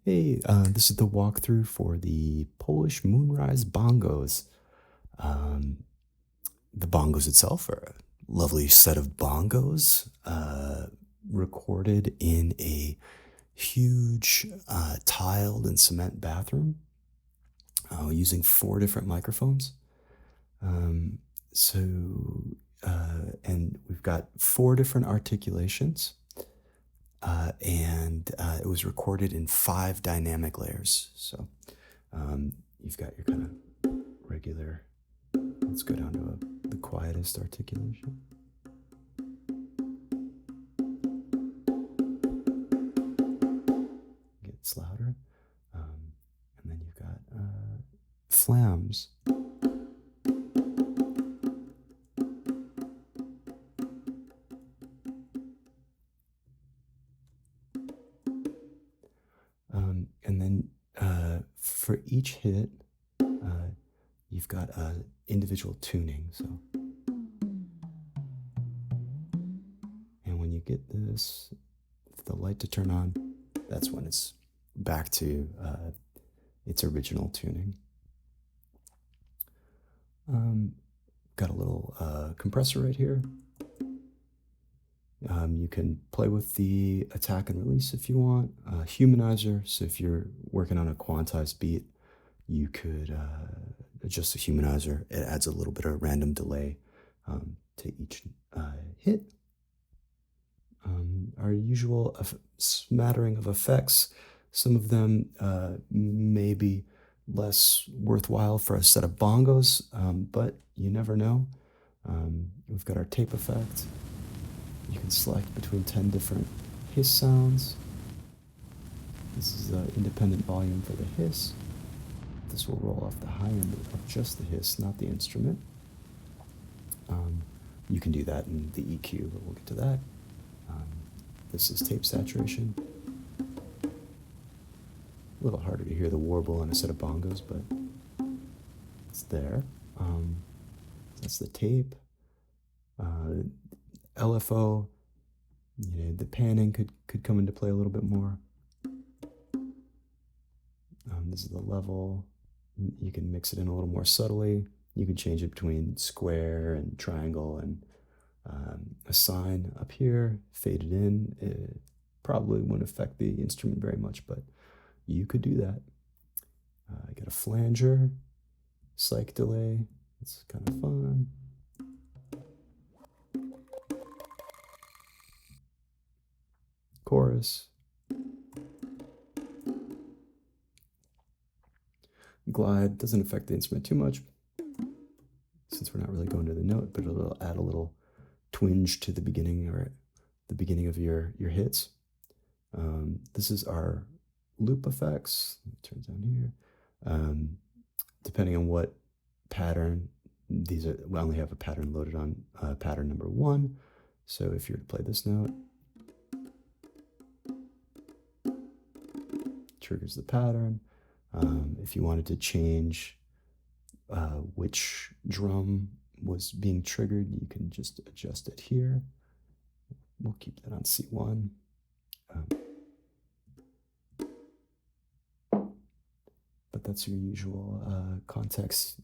Hey, this is the walkthrough for the Polish Moonrise Bongos. Um, the bongos itself are a lovely set of bongos recorded in a huge tiled and cement bathroom using 4 different microphones. Um, so, and we've got 4 different articulations. And it was recorded in 5 dynamic layers. So you've got your kind of regular, let's go down to the quietest articulation. Gets louder. And then you've got flams. And then for each hit, you've got individual tuning. So, and when you get this, the light to turn on, that's when it's back to its original tuning. Got a little compressor right here. You can play with the attack and release if you want. Humanizer, so if you're working on a quantized beat, you could adjust the humanizer. It adds a little bit of random delay to each hit. Our usual smattering of effects. Some of them may be less worthwhile for a set of bongos, but you never know. We've got our tape effect. You can select between 10 different hiss sounds. This is the independent volume for the hiss. This will roll off the high end of just the hiss, not the instrument. You can do that in the EQ, but we'll get to that. This is tape saturation. A little harder to hear the warble on a set of bongos, but it's there. That's the tape. LFO, the panning could come into play a little bit more. This is the level. You can mix it in a little more subtly. You can change it between square and triangle and a sign up here, fade it in. It probably wouldn't affect the instrument very much, but you could do that. I got a flanger, psych delay. It's kind of fun. Chorus. Glide doesn't affect the instrument too much since we're not really going to the note, but it'll add a little twinge to the beginning or the beginning of your hits. This is our loop effects. Turn down here. Depending on what pattern, we only have a pattern loaded on pattern number 1. So if you were to play this note, triggers the pattern. If you wanted to change which drum was being triggered, you can just adjust it here. We'll keep that on C1. But that's your usual Kontakt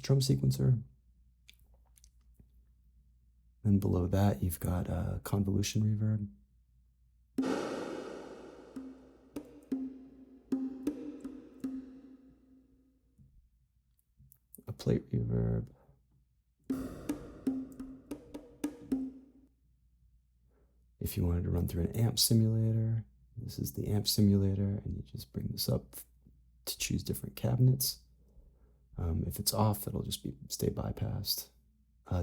drum sequencer. Then below that, you've got convolution reverb. A plate reverb. If you wanted to run through an amp simulator, this is the amp simulator, and you just bring this up to choose different cabinets. If it's off, it'll just stay bypassed.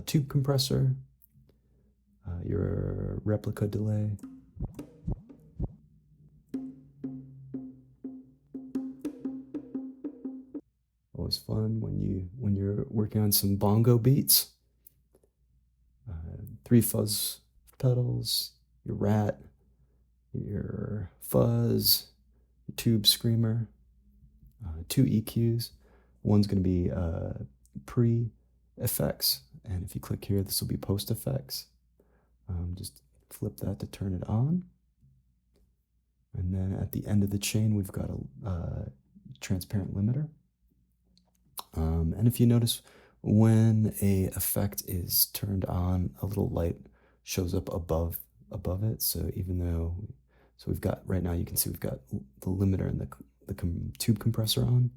Tube compressor, your replica delay. Always fun when you're working on some bongo beats. 3 fuzz pedals, your rat, your fuzz, your tube screamer, 2 EQs. One's going to be pre-effects, and if you click here, this will be post-effects. Just flip that to turn it on. And then at the end of the chain, we've got a transparent limiter. And if you notice, when a effect is turned on, a little light shows up above it. So even though, so we've got right now, you can see we've got the limiter and the tube compressor on.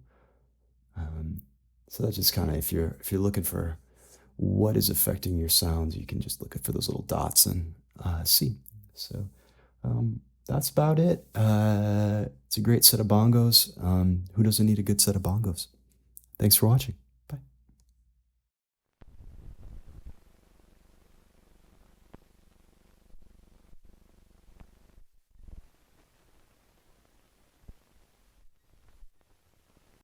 So that's just kind of, if you're looking for what is affecting your sounds, you can just look for those little dots and see. So that's about it. It's a great set of bongos. Who doesn't need a good set of bongos? Thanks for watching.